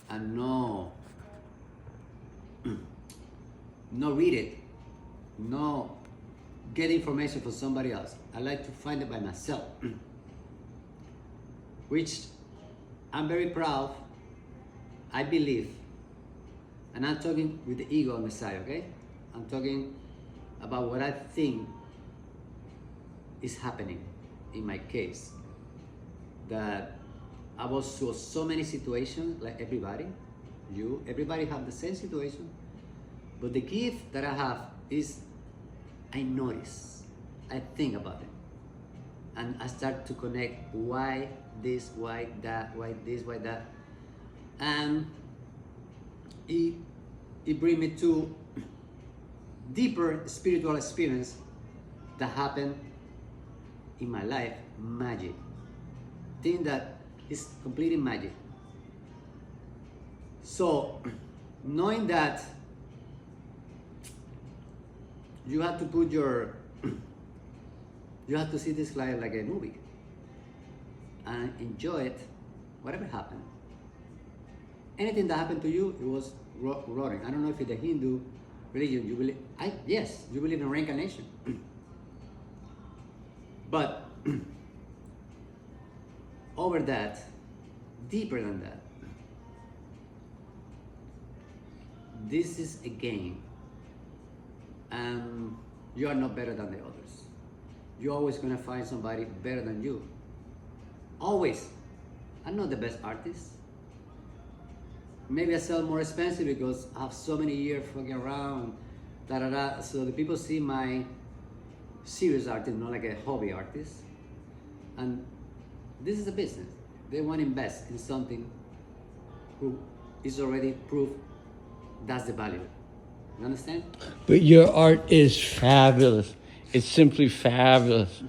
and no read it, no get information from somebody else. I like to find it by myself, which I'm very proud. I believe, and I'm talking with the ego on the side, okay? I'm talking about what I think is happening in my case. That I was through so many situations, like everybody, everybody have the same situation. But the gift that I have is I notice, I think about it, and I start to connect why this, why that, why this, why that, and it brings me to deeper spiritual experience that happened in my life, magic. Thing that is completely magic. So, knowing that you have to put you have to see this life like a movie and enjoy it, whatever happened. Anything that happened to you, it was roaring. I don't know if it's the Hindu religion you believe. Yes, you believe in reincarnation, but over that, deeper than that, this is a game, and you are not better than the others. You're always gonna find somebody better than you. Always. I'm not the best artist. Maybe I sell more expensive because I have so many years fucking around, so the people see my serious artist, not like a hobby artist. And this is a business. They want to invest in something who is already proof that's the value. You understand? But your art is fabulous. It's simply fabulous.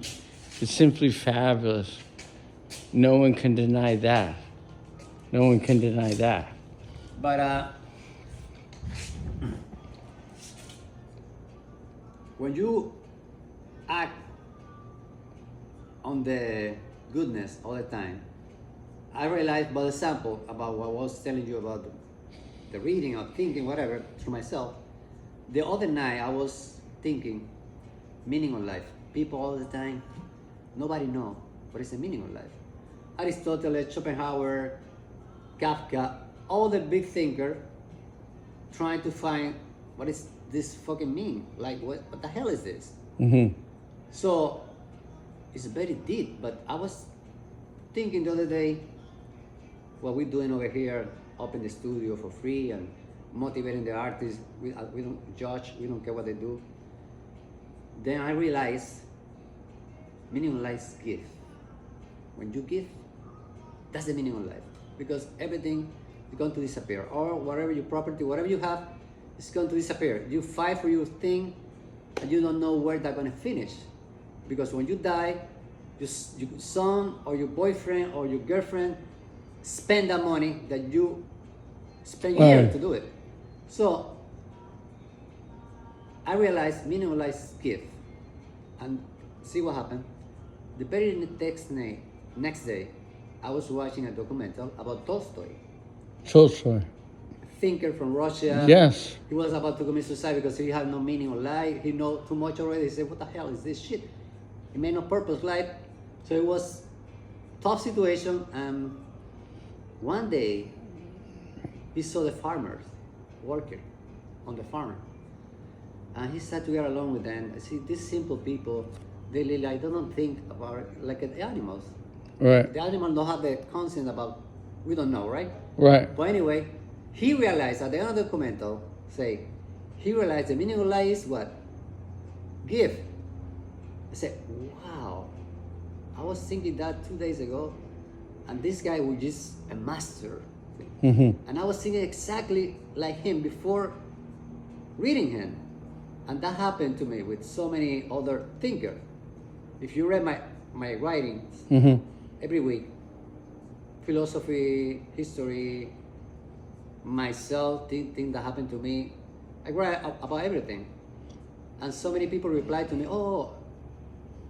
It's simply fabulous. No one can deny that. No one can deny that. But when you act on the goodness all the time, I realized by the sample about what I was telling you about the reading or thinking, whatever, through myself. The other night I was thinking meaning of life. People all the time, nobody know what is the meaning of life. Aristotle, Schopenhauer, Kafka, all the big thinker trying to find what is this fucking mean? Like what the hell is this? Mm-hmm. So it's very deep, but I was thinking the other day what we're doing over here up in the studio for free and motivating the artists. We don't judge, we don't care what they do. Then I realized meaning of life is gift. When you give, that's the meaning of life. Because everything is going to disappear. Or whatever your property, whatever you have, is going to disappear. You fight for your thing and you don't know where that's going to finish. Because when you die, your son or your boyfriend or your girlfriend spend that money that you spend years to do it. So I realized meaning of life is gift. And see what happened. The very next day, I was watching a documentary about Tolstoy. Tolstoy. Thinker from Russia. Yes. He was about to commit suicide because he had no meaning of life. He know too much already. He said, what the hell is this shit? He made no purpose life. So it was tough situation. And one day, he saw the farmers working on the farm. And he sat together alone with them. See, these simple people, they don't think about it like the animals. Right. The animals don't have the conscience about, we don't know, right? Right. But anyway, he realized at the end of the documentary, he realized the meaning of life is what? Give. I said, wow, I was thinking that 2 days ago, and this guy was just a master. Mm-hmm. And I was thinking exactly like him before reading him. And that happened to me with so many other thinkers. If you read my writings Mm-hmm. every week, philosophy, history, myself, things that happened to me, I write about everything. And so many people reply to me, oh,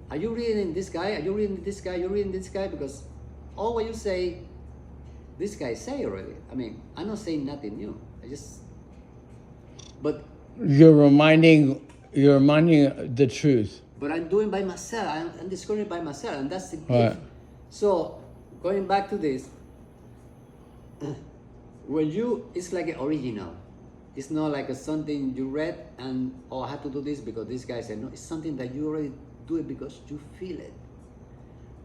are you reading this guy? Are you reading this guy? Are you reading this guy? Because all what you say, this guy say already. I mean, I'm not saying nothing new. But You're reminding the truth. I'm doing by myself. I'm discovering by myself, and that's the gift. Right. So going back to this, it's like an original. It's not like something you read and I have to do this because this guy said no. It's something that you already do it because you feel it,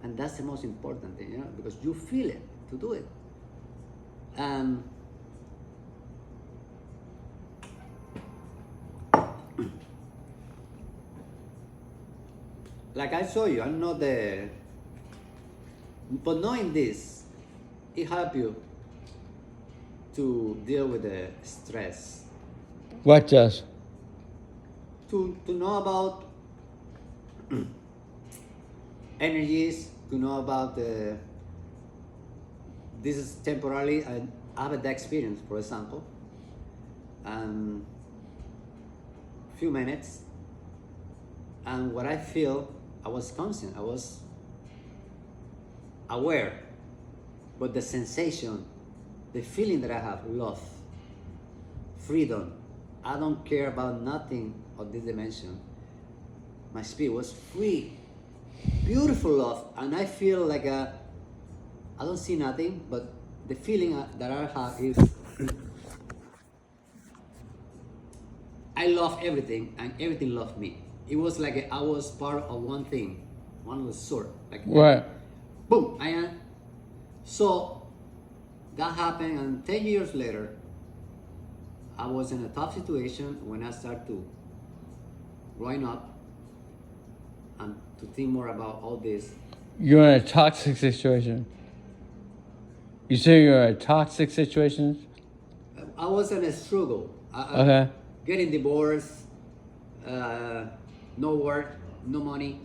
and that's the most important thing, because you feel it to do it. Like I saw you, I'm not the. But knowing this, it helps you to deal with the stress. What does? To know about energies, to know about this is temporarily. I have that experience, for example, and few minutes, and what I feel, I was conscious, I was aware, but the sensation, the feeling that I have, love, freedom, I don't care about nothing of this dimension. My spirit was free, beautiful love, and I feel like I don't see nothing, but the feeling that I have is I love everything, and everything loved me. It was like I was part of one thing, one of the sort. Like Right. boom, I am. So that happened, and 10 years later, I was in a tough situation when I started to growing up and to think more about all this. You're in a toxic situation. You say you're in a toxic situation? I was in a struggle. Okay. Getting divorced, no work, no money,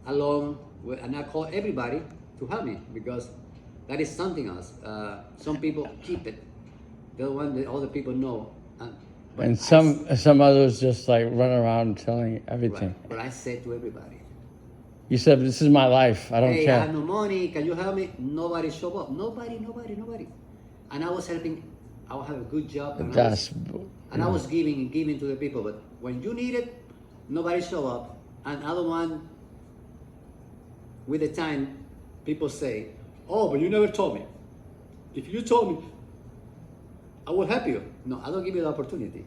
alone, and I call everybody to help me because that is something else. Some people keep it. The one that all the people know. But And some others just like run around telling everything. Right. But I said to everybody, You said, this is my life. I don't hey, I care. have no money. Can you help me? Nobody show up. Nobody. And I was helping. I would have a good job. And I was giving and giving to the people. But when you need it, nobody show up. And other one, with the time, people say, oh, but you never told me. If you told me, I will help you. No, I don't give you the opportunity.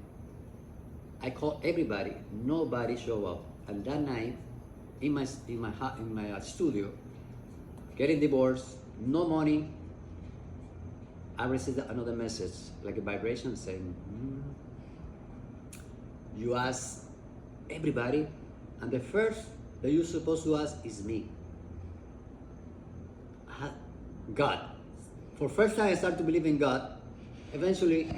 I call everybody. Nobody show up. And that night, in my studio, getting divorced, no money, I received another message, like a vibration saying, you ask everybody, and the first that you're supposed to ask is me. God. For first time I started to believe in God. Eventually,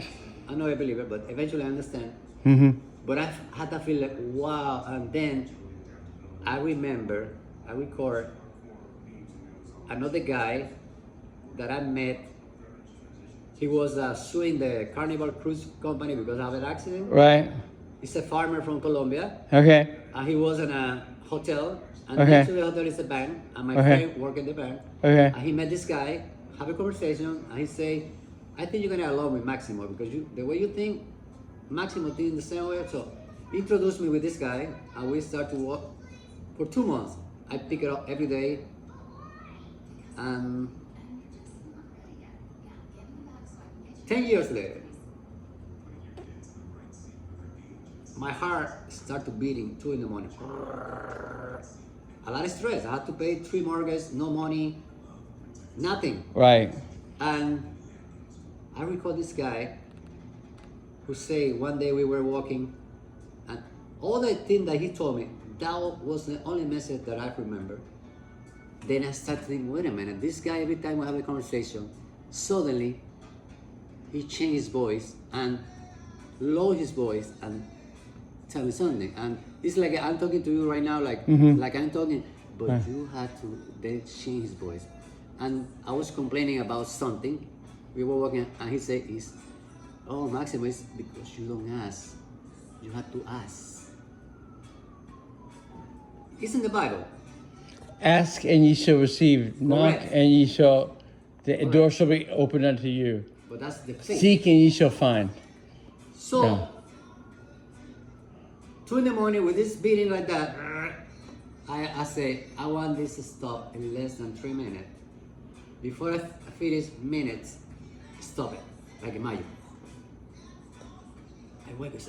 I'm not a believer, but eventually I understand. Mm-hmm. But I had to feel like, wow, and then I record another guy that I met. He was suing the Carnival Cruise Company because of an accident. Right. He's a farmer from Colombia. Okay. And he was in a hotel. And Okay. next to the hotel is a bank. And my friend worked in the bank. Okay. And he met this guy, have a conversation, and he say, I think you're gonna get along with Maximo because the way you think, Maximo thinks the same way. So he introduced me with this guy, and we start to walk for 2 months. I pick it up every day, and 10 years later, my heart started beating 2 in the morning. A lot of stress. I had to pay 3 mortgages, no money, nothing. Right. And I recall this guy who say one day we were walking, and all the things that he told me, that was the only message that I remember. Then I started thinking, wait a minute, this guy, every time we have a conversation, suddenly he changed his voice and lowered his voice and tell me something. And it's like I'm talking to you right now, like I'm talking, but you had to then change his voice. And I was complaining about something. We were walking, and he said, oh, Maximo, it's because you don't ask. You have to ask. It's in the Bible. Ask and ye shall receive. Knock Correct. and ye shall The door shall be opened unto you. But that's the thing. Seek and ye shall find. So, Yeah. 2 in the morning with this beating like that, I say, I want this to stop in less than 3 minutes. Before I finish minutes, stop it, like a magic. I wake up,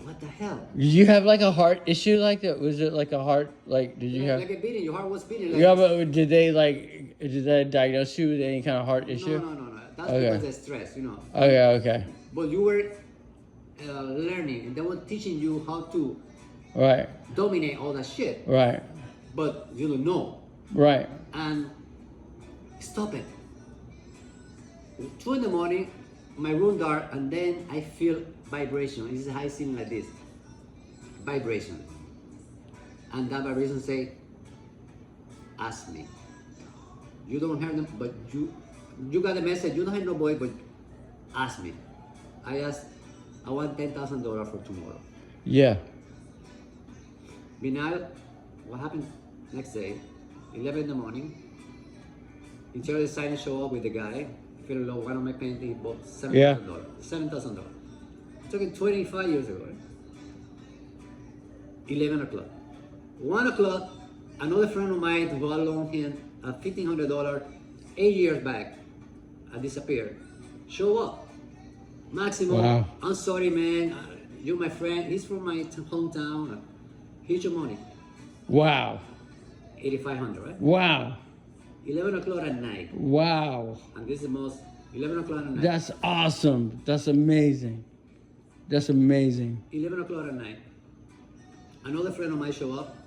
what the hell? Did you have like a heart issue like that? Was it like a heart, like, did you have? Like a beating, your heart was beating. Like, Yeah, but did they diagnose you with any kind of heart issue? No. That's Okay. because of stress, you know. Okay. But you were learning, and they were teaching you how to Right. dominate all that shit. Right. But you don't know. Right. And stop it. 2 in the morning, my room dark, and then I feel vibration. It's a high ceiling like this. Vibration. And that vibration say, ask me. You don't hear them, but you got the message. You don't have no voice, but ask me. I want $10,000 for tomorrow. Yeah. Meanwhile, what happened next day? 11 in the morning. Interior designer show up with the guy. Feel low. One of my painting bought $7,000. $7,000. Talking 25 years ago. Right? 11 o'clock. 1 o'clock. Another friend of mine who got loaned him $1,500 8 years back. I disappeared. Show up. Maximo. Wow. I'm sorry, man. You're my friend. He's from my hometown. Here's your money. Wow. $8,500, right? Wow. 11 o'clock at night. Wow. And this is the most, 11 o'clock at night. That's awesome. That's amazing. That's amazing. 11 o'clock at night. Another friend of mine show up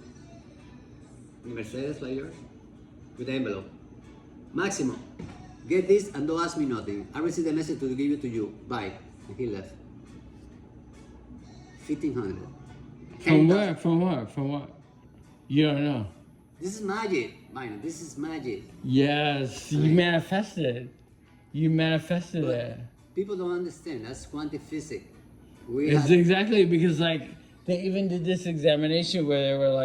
in Mercedes like yours with the envelope. Maximo, get this and don't ask me nothing. I received a message to give it to you. Bye. And he left. 1,500. From where? From what? You don't know. This is magic, Minor. This is magic. Yes. You manifested. You manifested it. People don't understand. That's quantum physics. It's exactly because like they even did this examination where they were like,